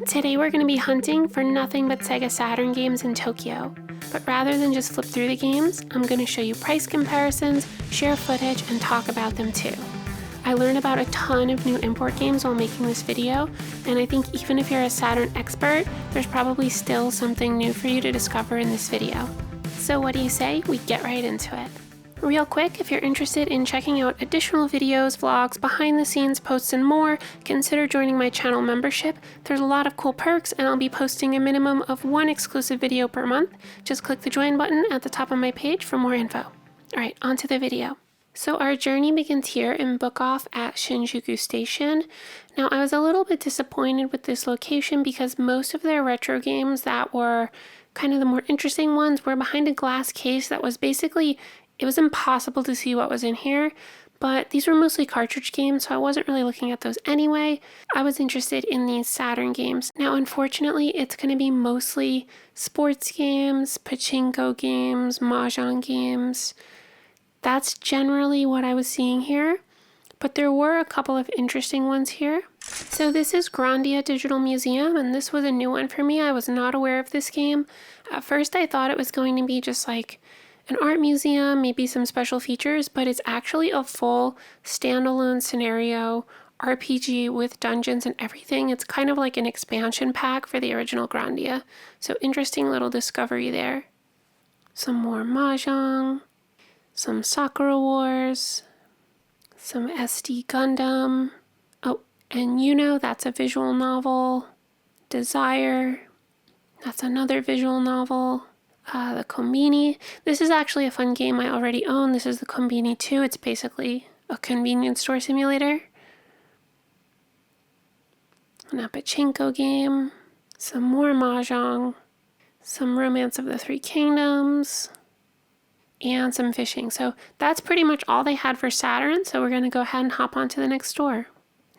Today we're going to be hunting for nothing but Sega Saturn games in Tokyo. But rather than just flip through the games, I'm going to show you price comparisons, share footage, and talk about them too. I learned about a ton of new import games while making this video, and I think even if you're a Saturn expert, there's probably still something new for you to discover in this video. So what do you say we get right into it? Real quick, if you're interested in checking out additional videos, vlogs, behind the scenes posts, and more, consider joining my channel membership. There's a lot of cool perks, and I'll be posting a minimum of one exclusive video per month. Just click the join button at the top of my page for more info. Alright, on to the video. So our journey begins here in Book Off at Shinjuku Station. Now I was a little bit disappointed with this location because most of their retro games that were kind of the more interesting ones were behind a glass case that was basically, it was impossible to see what was in here, but these were mostly cartridge games, so I wasn't really looking at those anyway. I was interested in these Saturn games. Now unfortunately it's going to be mostly sports games, pachinko games, mahjong games. That's generally what I was seeing here, but there were a couple of interesting ones here. So this is Grandia Digital Museum, and this was a new one for me. I was not aware of this game. At first I thought it was going to be just like an art museum, maybe some special features, but it's actually a full standalone scenario RPG with dungeons and everything. It's kind of like an expansion pack for the original Grandia. So interesting little discovery there. Some more mahjong. Some Sakura Wars, some SD Gundam. Oh, and you know that's a visual novel. Desire, that's another visual novel. The Konbini. This is actually a fun game I already own. This is the Konbini 2. It's basically a convenience store simulator. An pachinko game. Some more mahjong. Some Romance of the Three Kingdoms. And some fishing. So that's pretty much all they had for Saturn, so we're going to go ahead and hop on to the next store.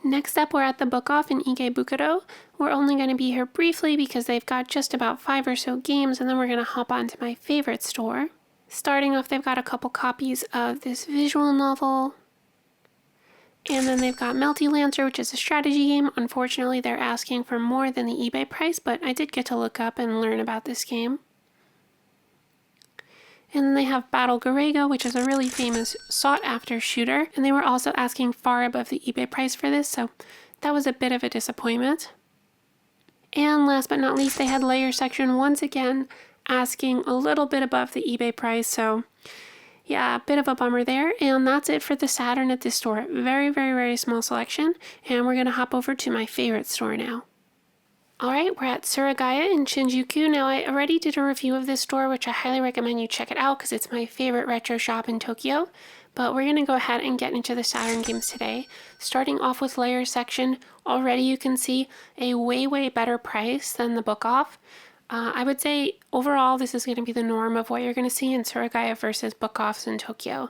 Next up, we're at the Book Off in Ikebukuro. We're only going to be here briefly because they've got just about 5 or so games, and then we're going to hop on to my favorite store. Starting off, they've got a couple copies of this visual novel. And then they've got Melty Lancer, which is a strategy game. Unfortunately, they're asking for more than the eBay price, but I did get to look up and learn about this game. And then they have Battle Garega, which is a really famous sought-after shooter. And they were also asking far above the eBay price for this, so that was a bit of a disappointment. And last but not least, they had Layer Section once again asking a little bit above the eBay price, so yeah, a bit of a bummer there. And that's it for the Saturn at this store. Very, very, very small selection. And we're going to hop over to my favorite store now. Alright, we're at Surugaya in Shinjuku. Now, I already did a review of this store, which I highly recommend you check it out because it's my favorite retro shop in Tokyo. But we're going to go ahead and get into the Saturn games today. Starting off with Layer Section, already you can see a way, way better price than the Book Off. I would say overall this is going to be the norm of what you're going to see in Surugaya versus Book Offs in Tokyo.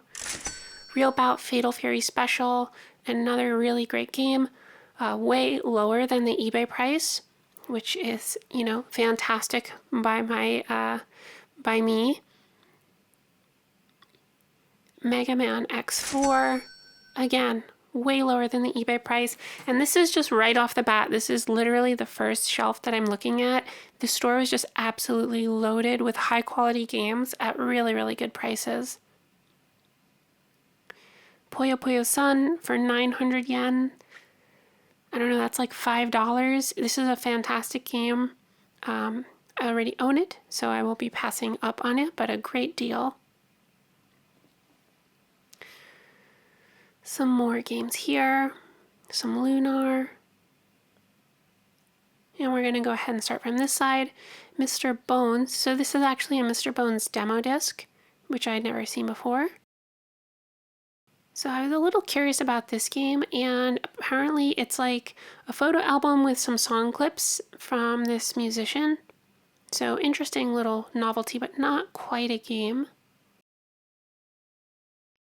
Real Bout Fatal Fury Special, another really great game, way lower than the eBay price, which is, you know, fantastic by me. Mega Man X4, again, way lower than the eBay price. And this is just right off the bat. This is literally the first shelf that I'm looking at. The store is just absolutely loaded with high quality games at really, really good prices. Puyo Puyo Sun for 900 yen. I don't know, that's like $5. This is a fantastic game. I already own it, so I will be passing up on it, but a great deal. Some more games here. Some Lunar. And we're going to go ahead and start from this side. Mr. Bones. So this is actually a Mr. Bones demo disc, which I'd never seen before. So I was a little curious about this game, and apparently it's like a photo album with some song clips from this musician. So interesting little novelty, but not quite a game.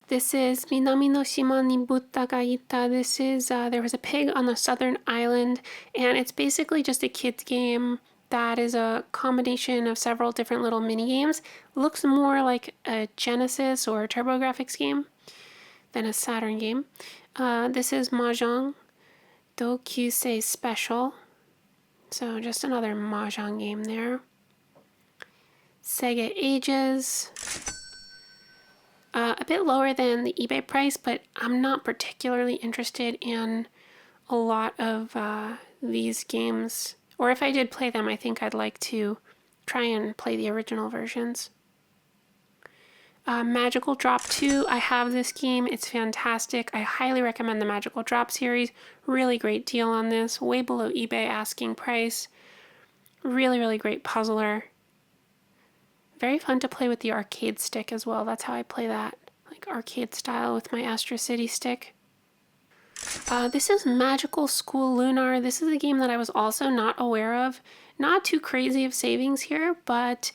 This is Minami no Shima ni Butta ga ita. This is, there was a pig on the southern island, and it's basically just a kid's game that is a combination of several different little mini games. Looks more like a Genesis or a TurboGrafx game than a Saturn game. This is Mahjong Dokyusei Special. So just another Mahjong game there. Sega Ages. A bit lower than the eBay price, but I'm not particularly interested in a lot of these games. Or if I did play them, I think I'd like to try and play the original versions. Magical Drop 2, I have this game. It's fantastic. I highly recommend the Magical Drop series. Really great deal on this. Way below eBay asking price. Really, really great puzzler. Very fun to play with the arcade stick as well. That's how I play that. Like arcade style with my Astro City stick. This is Magical School Lunar. This is a game that I was also not aware of. Not too crazy of savings here, but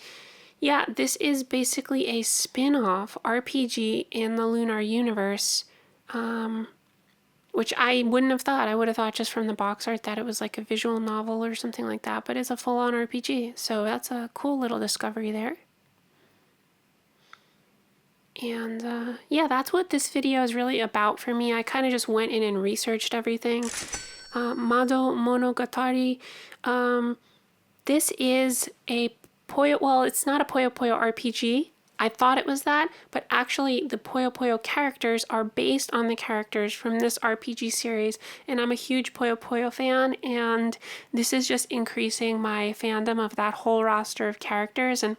yeah, this is basically a spin-off RPG in the Lunar universe, which I wouldn't have thought. I would have thought just from the box art that it was like a visual novel or something like that, but it's a full-on RPG, so that's a cool little discovery there. And yeah, that's what this video is really about for me. I kind of just went in and researched everything. Mado Monogatari. This is a well, it's not a Puyo Puyo RPG. I thought it was that, but actually the Puyo Puyo characters are based on the characters from this RPG series, and I'm a huge Puyo Puyo fan, and this is just increasing my fandom of that whole roster of characters. And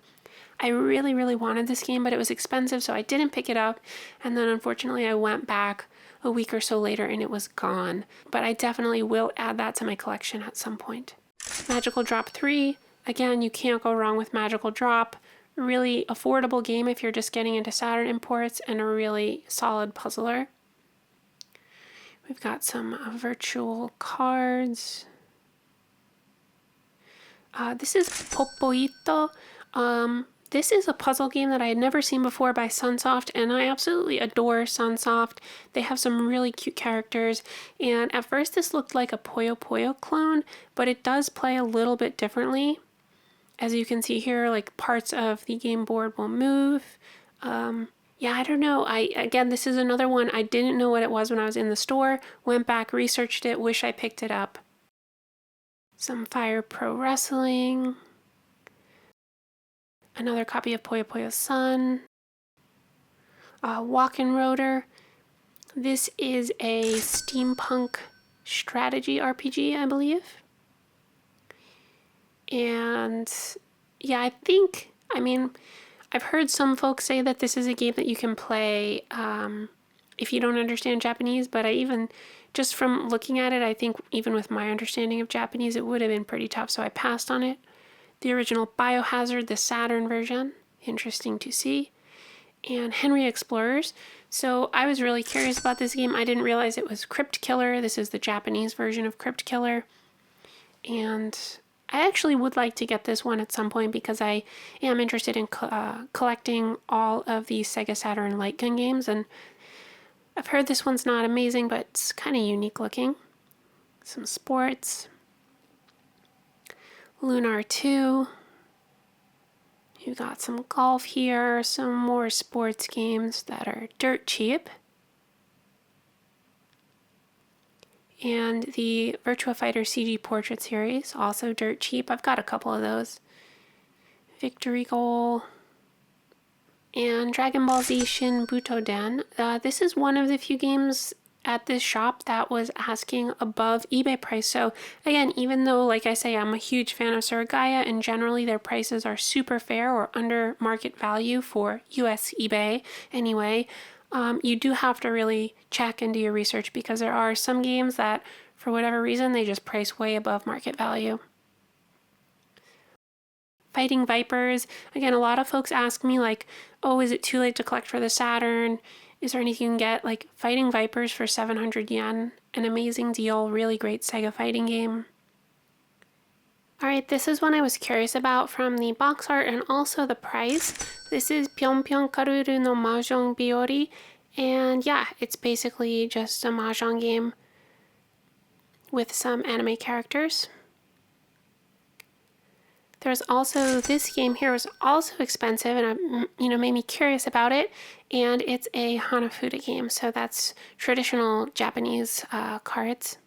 I really, really wanted this game, but it was expensive, so I didn't pick it up, and then unfortunately I went back a week or so later and it was gone. But I definitely will add that to my collection at some point. Magical Drop 3. Again, you can't go wrong with Magical Drop. Really affordable game if you're just getting into Saturn imports, and a really solid puzzler. We've got some virtual cards. This is Popoito. This is a puzzle game that I had never seen before by Sunsoft, and I absolutely adore Sunsoft. They have some really cute characters, and at first this looked like a Puyo Puyo clone, but it does play a little bit differently. As you can see here, like parts of the game board will move. Yeah, I don't know. Again, this is another one. I didn't know what it was when I was in the store. Went back, researched it, wish I picked it up. Some Fire Pro Wrestling. Another copy of Puyo Puyo Sun. Walk-in Rotor. This is a steampunk strategy RPG, I believe. And yeah, I mean, I've heard some folks say that this is a game that you can play if you don't understand Japanese, but just from looking at it, I think even with my understanding of Japanese, it would have been pretty tough, so I passed on it. The original Biohazard, the Saturn version, interesting to see. And Henry Explorers. So I was really curious about this game. I didn't realize it was Crypt Killer. This is the Japanese version of Crypt Killer. And I actually would like to get this one at some point because I am interested in collecting all of the Sega Saturn light gun games. And I've heard this one's not amazing, but it's kind of unique looking. Some sports. Lunar 2. You got some golf here, some more sports games that are dirt cheap. And the Virtua Fighter CG Portrait series, also dirt cheap. I've got a couple of those. Victory Goal. And Dragon Ball Z Shin Butoden. This is one of the few games at this shop that was asking above eBay price. So again, even though, like I say, I'm a huge fan of Surugaya and generally their prices are super fair or under market value for US eBay anyway, you do have to really check and do your research because there are some games that, for whatever reason, they just price way above market value. Fighting Vipers. Again, a lot of folks ask me like, oh, is it too late to collect for the Saturn? Is there anything you can get? Like Fighting Vipers for 700 yen. An amazing deal. Really great Sega fighting game. Alright, this is one I was curious about from the box art and also the price. This is Pyon Pyon Karuru no Mahjong Biori. And yeah, it's basically just a Mahjong game with some anime characters. There's also this game here was also expensive and made me curious about it, and it's a Hanafuda game, so that's traditional Japanese cards.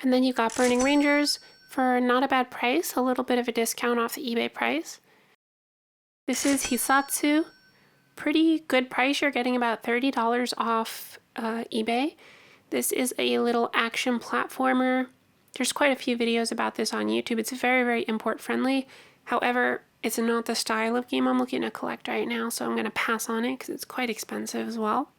And then you've got Burning Rangers, for not a bad price, a little bit of a discount off the eBay price. This is Hisatsu. Pretty good price. You're getting about $30 off eBay. This is a little action platformer. There's quite a few videos about this on YouTube. It's very, very import friendly. However, it's not the style of game I'm looking to collect right now, so I'm going to pass on it because it's quite expensive as well.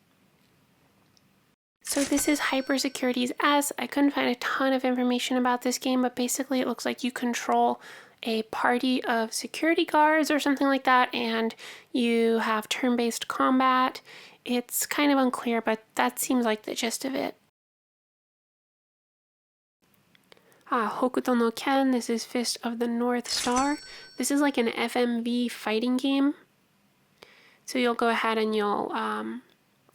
So this is Hyper Security's S. I couldn't find a ton of information about this game, but basically it looks like you control a party of security guards or something like that, and you have turn-based combat. It's kind of unclear, but that seems like the gist of it. Hokuto no Ken, this is Fist of the North Star. This is like an FMV fighting game. So you'll go ahead and you'll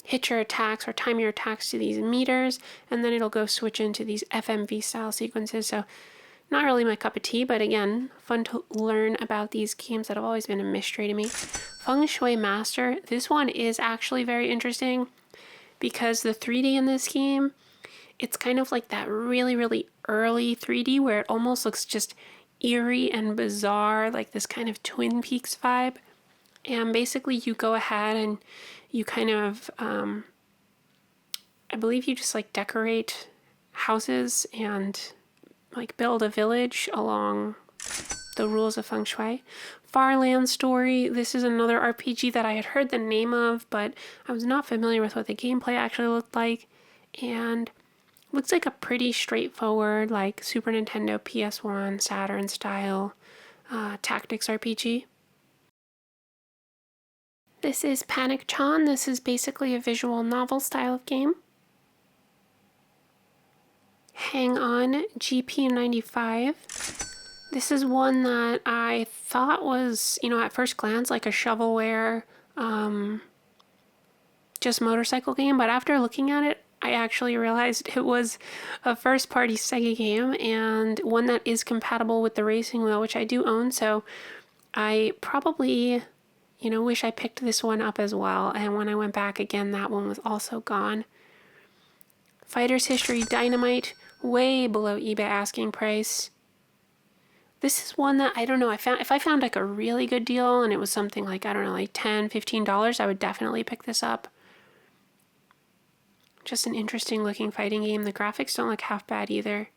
hit your attacks or time your attacks to these meters, and then it'll go switch into these FMV style sequences. So not really my cup of tea, but again, fun to learn about these games that have always been a mystery to me. Feng Shui Master, this one is actually very interesting because the 3D in this game, it's kind of like that really, really early 3D where it almost looks just eerie and bizarre, like this kind of Twin Peaks vibe. And basically you go ahead and you kind of, I believe you just like decorate houses and like build a village along the rules of Feng Shui. Farland Story, this is another RPG that I had heard the name of, but I was not familiar with what the gameplay actually looked like. And looks like a pretty straightforward, like Super Nintendo, PS1, Saturn style tactics RPG. This is Panic-chan. This is basically a visual novel style of game. Hang On GP95. This is one that I thought was, at first glance like a shovelware, just motorcycle game, but after looking at it, I actually realized it was a first-party Sega game and one that is compatible with the racing wheel, which I do own, so I probably, wish I picked this one up as well, and when I went back again, that one was also gone. Fighter's History Dynamite, way below eBay asking price. This is one that, I don't know, if I found like a really good deal and it was something like, I don't know, like $10, $15, I would definitely pick this up. Just an interesting looking fighting game. The graphics don't look half bad either.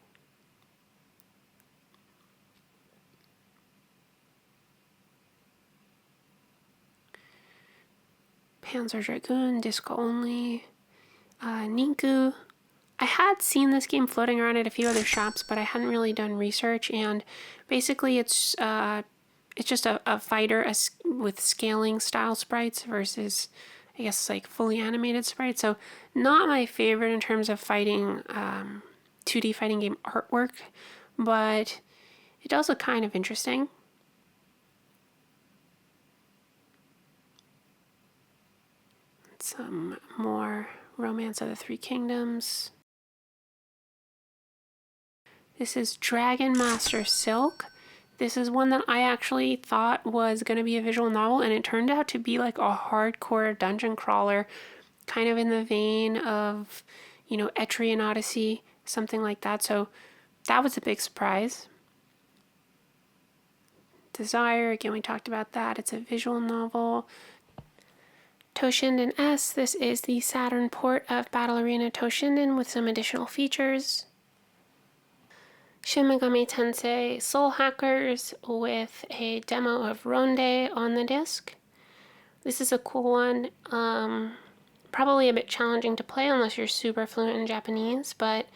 Panzer Dragoon, disco only. Ninku. I had seen this game floating around at a few other shops, but I hadn't really done research, and basically it's just a fighter with scaling style sprites versus, I guess, like fully animated sprites. So not my favorite in terms of fighting, 2D fighting game artwork, but it does look kind of interesting. Some more Romance of the Three Kingdoms. This is Dragon Master Silk. This is one that I actually thought was going to be a visual novel, and it turned out to be like a hardcore dungeon crawler, kind of in the vein of, Etrian Odyssey, something like that. So that was a big surprise. Desire, again, we talked about that. It's a visual novel. Toshinden S. This is the Saturn port of Battle Arena Toshinden with some additional features. Shin Megami Tensei Soul Hackers with a demo of Ronde on the disc. This is a cool one. Probably a bit challenging to play unless you're super fluent in Japanese, but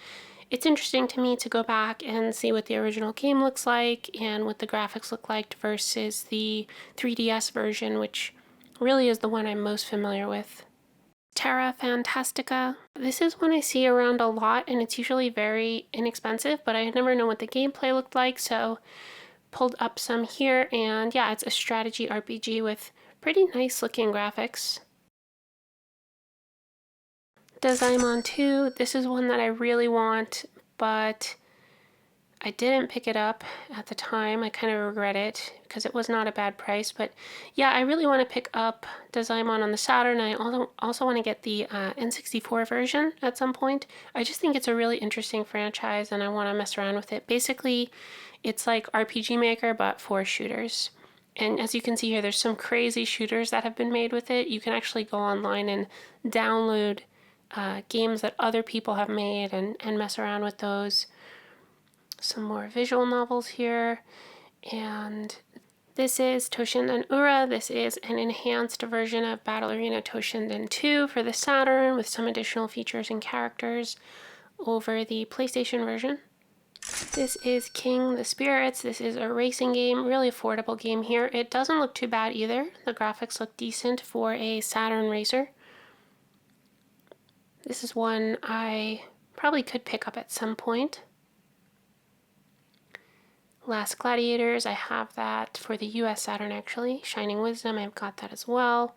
it's interesting to me to go back and see what the original game looks like and what the graphics look like versus the 3DS version, which really is the one I'm most familiar with. Terra Fantastica. This is one I see around a lot, and it's usually very inexpensive, but I never know what the gameplay looked like, so pulled up some here, and yeah, it's a strategy RPG with pretty nice looking graphics. Dozaemon 2, this is one that I really want, but I didn't pick it up at the time. I kind of regret it because it was not a bad price. But yeah, I really want to pick up Doraemon on the Saturn. I also want to get the N64 version at some point. I just think it's a really interesting franchise and I want to mess around with it. Basically, it's like RPG Maker but for shooters. And as you can see here, there's some crazy shooters that have been made with it. You can actually go online and download games that other people have made and mess around with those. Some more visual novels here, and this is Toshinden Ura. This is an enhanced version of Battle Arena Toshinden 2 for the Saturn with some additional features and characters over the PlayStation version. This is King the Spirits. This is a racing game, really affordable game here. It doesn't look too bad either. The graphics look decent for a Saturn racer. This is one I probably could pick up at some point. Last Gladiators, I have that for the US Saturn actually. Shining Wisdom, I've got that as well.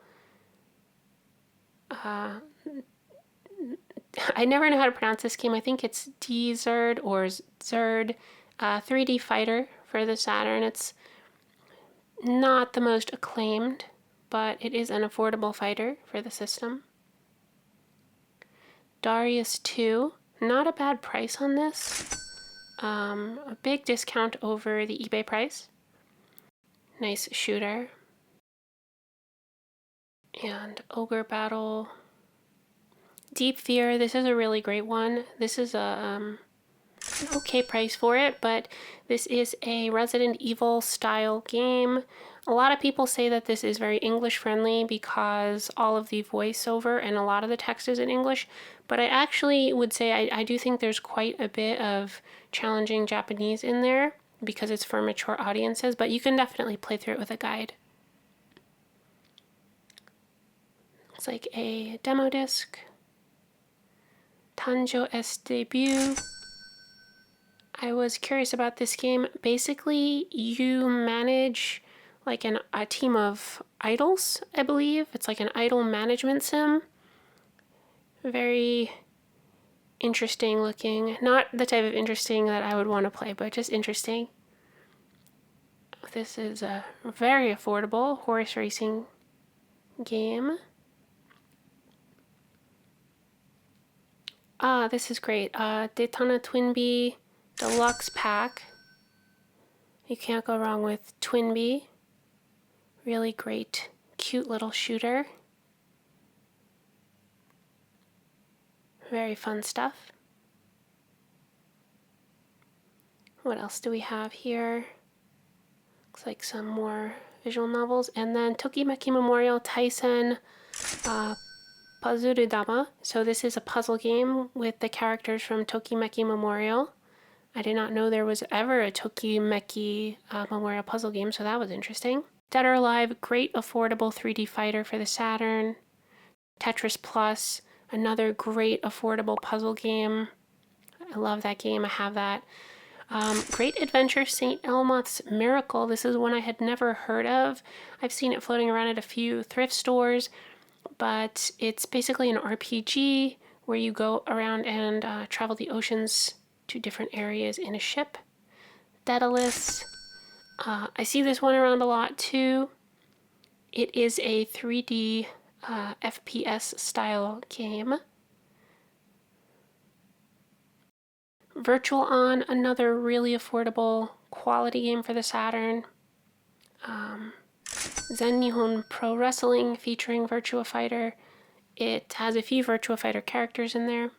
I never know how to pronounce this game. I think it's D-Zerd or Zerd. 3D fighter for the Saturn. It's not the most acclaimed, but it is an affordable fighter for the system. Darius 2, not a bad price on this. A big discount over the eBay price. Nice shooter. And Ogre Battle. Deep Fear, this is a really great one. This is an okay price for it, but this is a Resident Evil style game. A lot of people say that this is very English friendly because all of the voiceover and a lot of the text is in English, but I actually would say I do think there's quite a bit of challenging Japanese in there because it's for mature audiences, but you can definitely play through it with a guide. It's like a demo disc. Tanjo S Debut. I was curious about this game. Basically, you manage like a team of idols, I believe. It's like an idol management sim. Very interesting looking. Not the type of interesting that I would want to play, but just interesting. This is a very affordable horse racing game. This is great. Daytona Twinbee Deluxe Pack. You can't go wrong with Twinbee. Really great, cute little shooter. Very fun stuff. What else do we have here? Looks like some more visual novels. And then Tokimeki Memorial Taisen Pazurudama. So this is a puzzle game with the characters from Tokimeki Memorial. I did not know there was ever a Tokimeki Memorial puzzle game, so that was interesting. Dead or Alive, great affordable 3D fighter for the Saturn. Tetris Plus, another great affordable puzzle game. I love that game, I have that. Great Adventure St. Elmoth's Miracle. This is one I had never heard of. I've seen it floating around at a few thrift stores, but it's basically an RPG where you go around and travel the oceans to different areas in a ship. Daedalus. I see this one around a lot too. It is a 3D FPS style game. Virtual On, another really affordable quality game for the Saturn. Zen Nihon Pro Wrestling featuring Virtua Fighter. It has a few Virtua Fighter characters in there.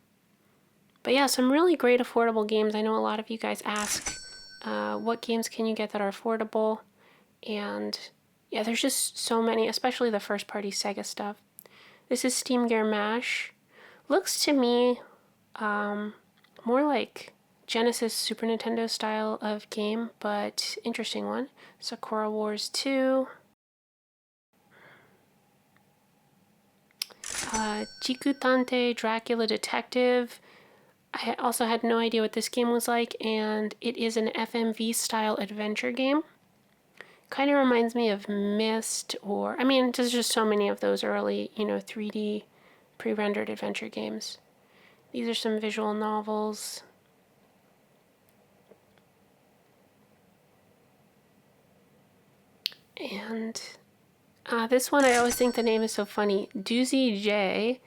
But yeah, some really great affordable games. I know a lot of you guys ask what games can you get that are affordable, and yeah, there's just so many, especially the first party Sega stuff. This is Steam Gear Mash. Looks to me more like Genesis Super Nintendo style of game, but interesting one. Sakura Wars 2. Jikutante Dracula Detective. I also had no idea what this game was like, and it is an FMV style adventure game. Kind of reminds me of Myst, or I mean, there's just so many of those early, 3D pre-rendered adventure games. These are some visual novels. And this one, I always think the name is so funny. Doozy J.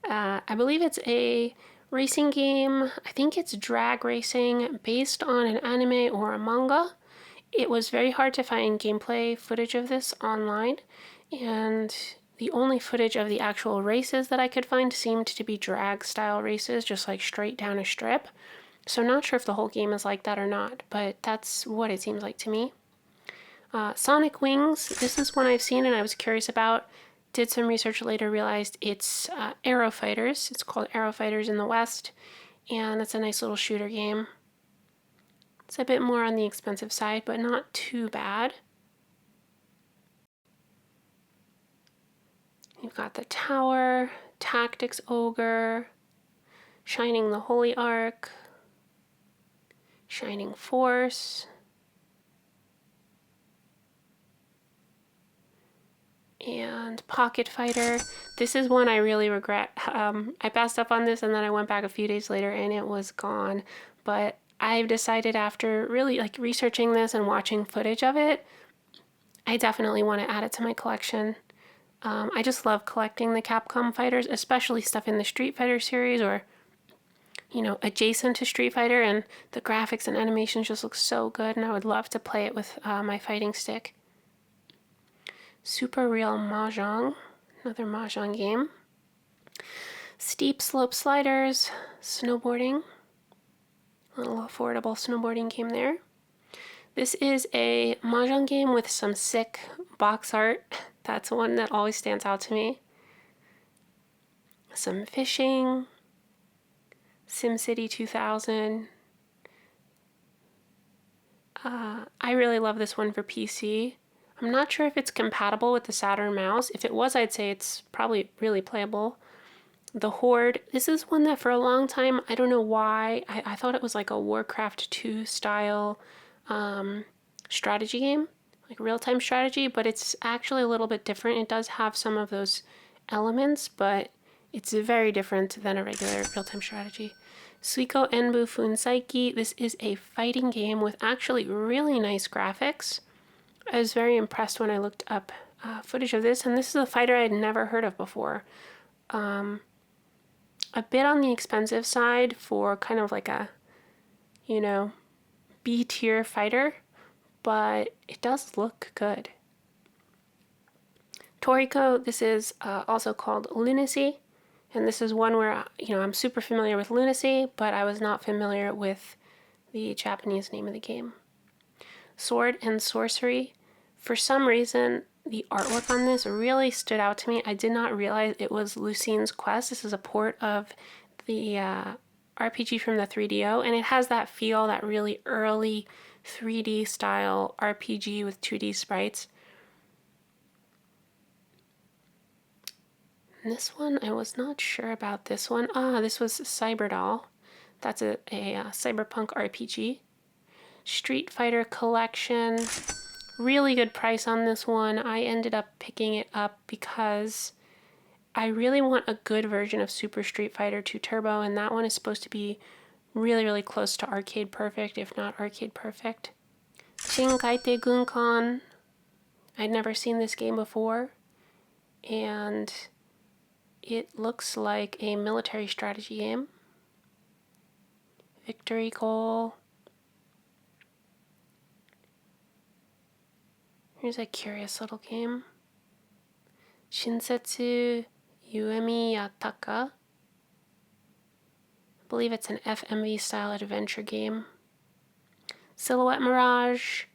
I believe it's a racing game. I think it's drag racing based on an anime or a manga. It was very hard to find gameplay footage of this online, and the only footage of the actual races that I could find seemed to be drag style races, just like straight down a strip. So I'm not sure if the whole game is like that or not, but that's what it seems like to me. Sonic Wings, this is one I've seen and I was curious about. Did some research later, realized it's Aero Fighters. It's called Aero Fighters in the West, and it's a nice little shooter game. It's a bit more on the expensive side, but not too bad. You've got the Tower, Tactics Ogre, Shining the Holy Ark, Shining Force, and Pocket Fighter. This is one I really regret. I passed up on this and then I went back a few days later and it was gone. But I've decided after really researching this and watching footage of it, I definitely want to add it to my collection. I just love collecting the Capcom fighters, especially stuff in the Street Fighter series or, adjacent to Street Fighter, and the graphics and animations just look so good and I would love to play it with my fighting stick. Super Real Mahjong, another Mahjong game. Steep Slope Sliders, snowboarding. A little affordable snowboarding game there. This is a Mahjong game with some sick box art. That's one that always stands out to me. Some fishing. SimCity 2000. I really love this one for PC. I'm not sure if it's compatible with the Saturn mouse. If it was, I'd say it's probably really playable. The Horde. This is one that for a long time, I don't know why, I thought it was like a Warcraft 2 style strategy game, like real-time strategy, but it's actually a little bit different. It does have some of those elements, but it's very different than a regular real-time strategy. Suiko Enbu Funsaiki. This is a fighting game with actually really nice graphics. I was very impressed when I looked up footage of this, and this is a fighter I'd never heard of before. A bit on the expensive side for kind of like a, B-tier fighter, but it does look good. Toriko, this is also called Lunacy, and this is one where, I'm super familiar with Lunacy, but I was not familiar with the Japanese name of the game. Sword and Sorcery. For some reason, the artwork on this really stood out to me. I did not realize it was Lucine's Quest. This is a port of the RPG from the 3DO, and it has that feel, that really early 3D style RPG with 2D sprites. And this one, I was not sure about this one. This was Cyberdoll. That's a cyberpunk RPG. Street Fighter Collection. Really good price on this one. I ended up picking it up because I really want a good version of Super Street Fighter 2 Turbo, and that one is supposed to be really, really close to arcade perfect, if not arcade perfect. Shinkaite Gunkan. I'd never seen this game before, and it looks like a military strategy game. Victory Goal. Here's a curious little game. Shinsetsu Uemi Yataka. I believe it's an FMV style adventure game. Silhouette Mirage.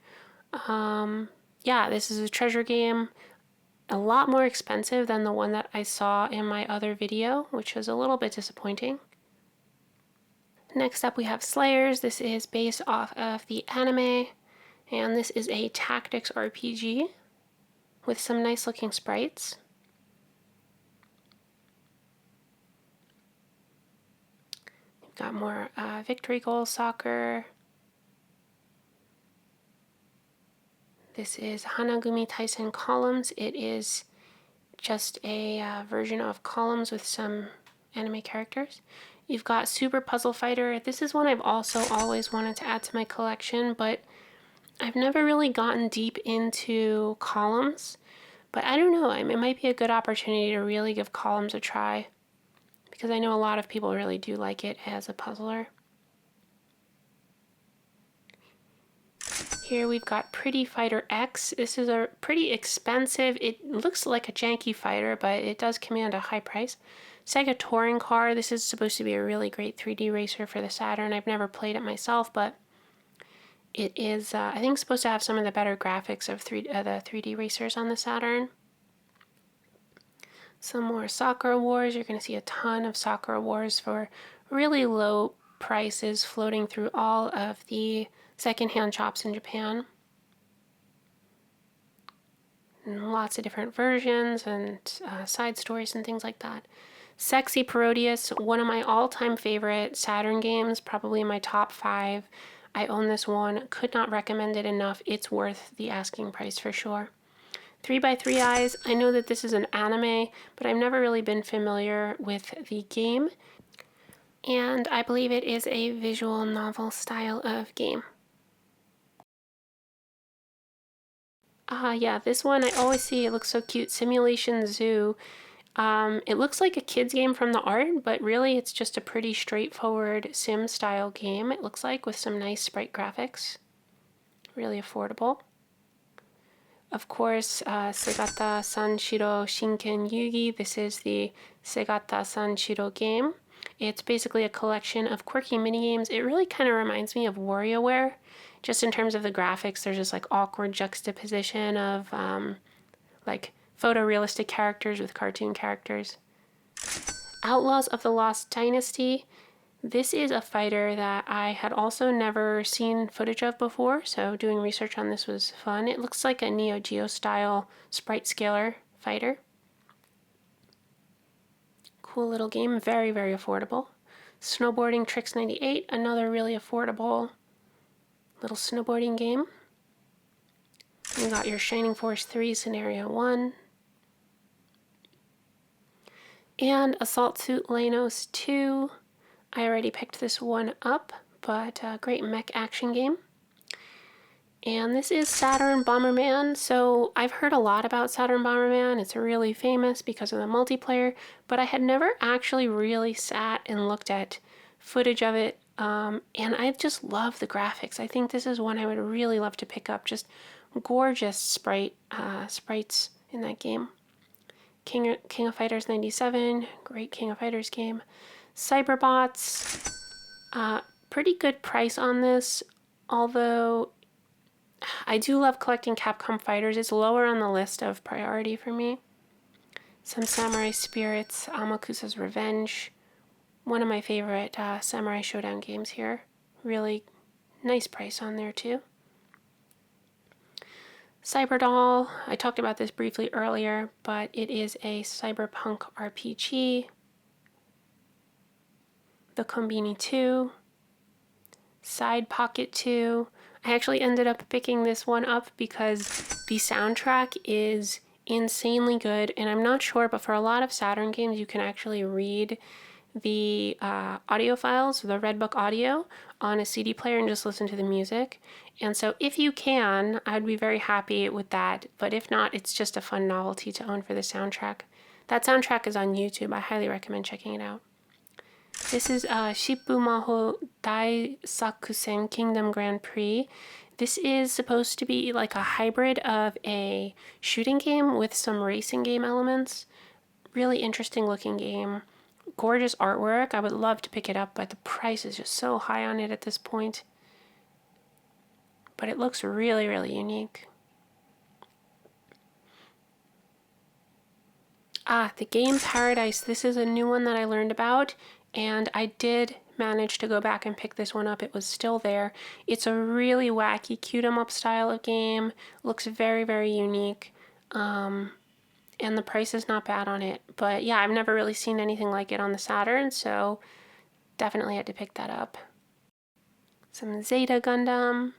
This is a treasure game. A lot more expensive than the one that I saw in my other video, which was a little bit disappointing. Next up we have Slayers. This is based off of the anime. And this is a tactics RPG with some nice looking sprites. You've got more Victory Goal Soccer. This is Hanagumi Taisen Columns. It is just a version of Columns with some anime characters. You've got Super Puzzle Fighter. This is one I've also always wanted to add to my collection, but I've never really gotten deep into columns, but I don't know, it might be a good opportunity to really give columns a try, because I know a lot of people really do like it as a puzzler. Here we've got Pretty Fighter X. This is a pretty expensive, it looks like a janky fighter, but it does command a high price. Sega Touring Car. This is supposed to be a really great 3D racer for the Saturn. I've never played it myself, but it is, I think, supposed to have some of the better graphics of the 3D racers on the Saturn. Some more Sakura Wars. You're going to see a ton of Sakura Wars for really low prices floating through all of the secondhand shops in Japan. And lots of different versions and side stories and things like that. Sexy Parodius, one of my all-time favorite Saturn games, probably in my top 5. I own this one, could not recommend it enough. It's worth the asking price for sure. 3x3 Eyes, I know that this is an anime, but I've never really been familiar with the game. And I believe it is a visual novel style of game. Yeah, this one I always see, it looks so cute. Simulation Zoo. It looks like a kid's game from the art, but really it's just a pretty straightforward sim style game, it looks like, with some nice sprite graphics. Really affordable. Of course, Segata Sanshiro Shinken Yugi. This is the Segata Sanshiro game. It's basically a collection of quirky minigames. It really kind of reminds me of WarioWare, just in terms of the graphics. There's this like awkward juxtaposition of like photorealistic characters with cartoon characters. Outlaws of the Lost Dynasty. This is a fighter that I had also never seen footage of before, so doing research on this was fun. It looks like a Neo Geo style sprite scaler fighter. Cool little game, very, very affordable. Snowboarding Tricks 98, another really affordable little snowboarding game. You got your Shining Force 3 Scenario 1. And Assault Suit Lanos 2. I already picked this one up, but a great mech action game. And this is Saturn Bomberman. So I've heard a lot about Saturn Bomberman. It's really famous because of the multiplayer, but I had never actually really sat and looked at footage of it. And I just love the graphics. I think this is one I would really love to pick up. Just gorgeous sprites in that game. King of Fighters 97, great King of Fighters game. Cyberbots, pretty good price on this, although I do love collecting Capcom fighters. It's lower on the list of priority for me. Some Samurai Spirits, Amakusa's Revenge, one of my favorite Samurai Showdown games here. Really nice price on there too. Cyberdoll, I talked about this briefly earlier, but it is a cyberpunk RPG. The Konbini 2, Side Pocket 2. I actually ended up picking this one up because the soundtrack is insanely good, and I'm not sure, but for a lot of Saturn games you can actually read the audio files, the Redbook audio, on a CD player and just listen to the music. And so if you can, I'd be very happy with that, but if not, it's just a fun novelty to own for the soundtrack. That soundtrack is on YouTube. I highly recommend checking it out. This is Shippu Maho Daisakusen Kingdom Grand Prix. This is supposed to be like a hybrid of a shooting game with some racing game elements. Really interesting looking game. Gorgeous artwork. I would love to pick it up, but the price is just so high on it at this point. But it looks really, really unique. The Game Paradise. This is a new one that I learned about, and I did manage to go back and pick this one up. It was still there. It's a really wacky cute 'em up style of game. Looks very, very unique. And the price is not bad on it. But yeah, I've never really seen anything like it on the Saturn, so definitely had to pick that up. Some Zeta Gundam.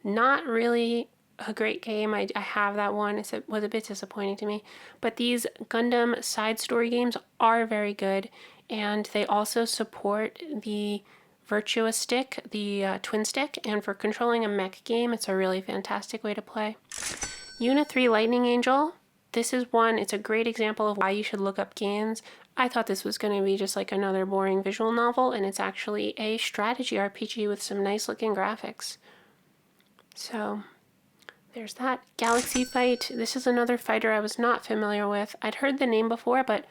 Not really a great game. I have that one. It was a bit disappointing to me. But these Gundam side story games are very good, and they also support the Virtua Stick, the twin stick, and for controlling a mech game, it's a really fantastic way to play. Unit 3 Lightning Angel. This is one, it's a great example of why you should look up games. I thought this was going to be just like another boring visual novel, and it's actually a strategy RPG with some nice looking graphics. So there's that. Galaxy Fight. This is another fighter I was not familiar with. I'd heard the name before, but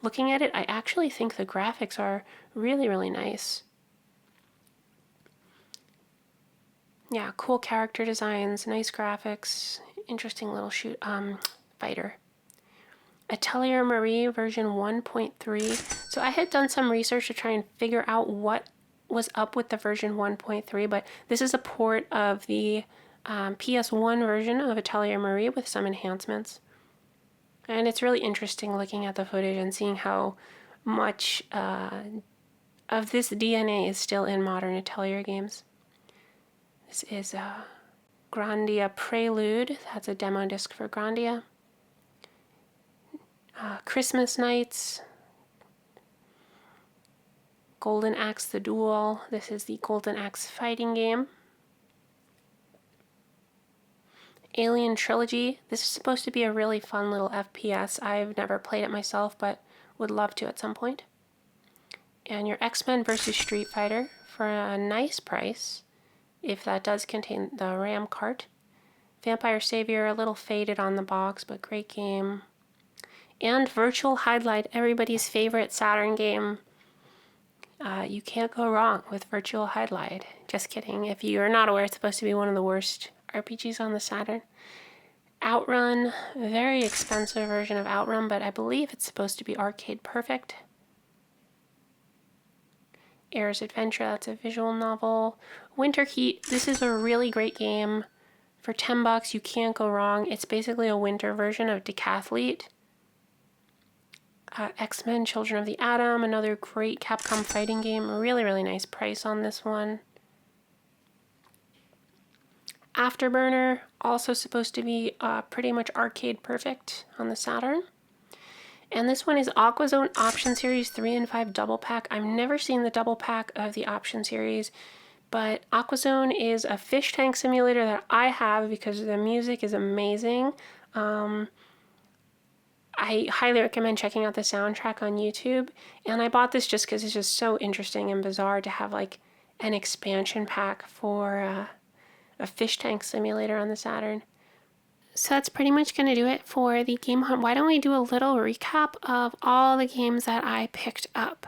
looking at it, I actually think the graphics are really, really nice. Yeah, cool character designs, nice graphics, interesting little fighter. Atelier Marie version 1.3. So I had done some research to try and figure out what was up with the version 1.3, but this is a port of the PS1 version of Atelier Marie with some enhancements. And it's really interesting looking at the footage and seeing how much of this DNA is still in modern Atelier games. This is Grandia Prelude. That's a demo disc for Grandia. Christmas Nights. Golden Axe The Duel. This is the Golden Axe fighting game. Alien Trilogy. This is supposed to be a really fun little FPS. I've never played it myself, but would love to at some point. And your X-Men vs. Street Fighter for a nice price, if that does contain the RAM cart. Vampire Savior, a little faded on the box, but great game. And Virtual Highlight, everybody's favorite Saturn game. You can't go wrong with Virtual Highlight. Just kidding. If you're not aware, it's supposed to be one of the worst RPGs on the Saturn. Outrun, very expensive version of Outrun, but I believe it's supposed to be arcade perfect. Air's Adventure, that's a visual novel. Winter Heat, this is a really great game. For $10, you can't go wrong. It's basically a winter version of Decathlete. X-Men Children of the Atom, another great Capcom fighting game. Really, really nice price on this one. Afterburner, also supposed to be pretty much arcade perfect on the Saturn. And this one is AquaZone Option Series 3 and 5 Double Pack. I've never seen the double pack of the Option Series, but AquaZone is a fish tank simulator that I have because the music is amazing. I highly recommend checking out the soundtrack on YouTube, and I bought this just because it's just so interesting and bizarre to have like an expansion pack for a fish tank simulator on the Saturn. So that's pretty much going to do it for the game hunt. Why don't we do a little recap of all the games that I picked up.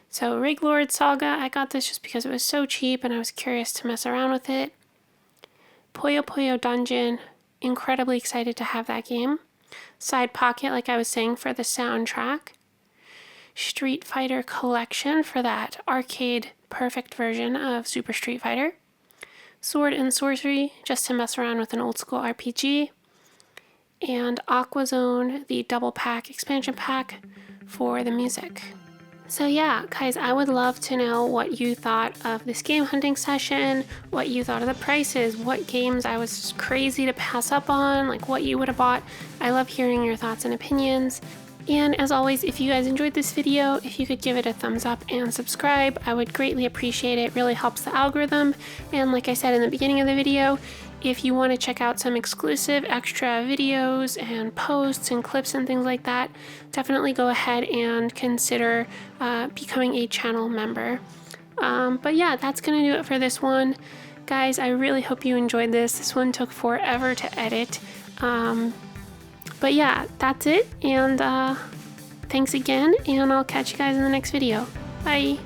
So Rig Lord Saga, I got this just because it was so cheap and I was curious to mess around with it. Puyo Puyo Dungeon, incredibly excited to have that game. Side Pocket, like I was saying, for the soundtrack. Street Fighter Collection for that arcade perfect version of Super Street Fighter. Sword and Sorcery, just to mess around with an old school RPG. And AquaZone, the double pack expansion pack for the music. So yeah, guys, I would love to know what you thought of this game hunting session, what you thought of the prices, what games I was crazy to pass up on, like what you would have bought. I love hearing your thoughts and opinions. And as always, if you guys enjoyed this video, if you could give it a thumbs up and subscribe, I would greatly appreciate it. It really helps the algorithm. And like I said in the beginning of the video, if you want to check out some exclusive extra videos and posts and clips and things like that, definitely go ahead and consider becoming a channel member. But yeah, that's going to do it for this one. Guys, I really hope you enjoyed this. This one took forever to edit. But yeah, that's it. And thanks again, and I'll catch you guys in the next video. Bye!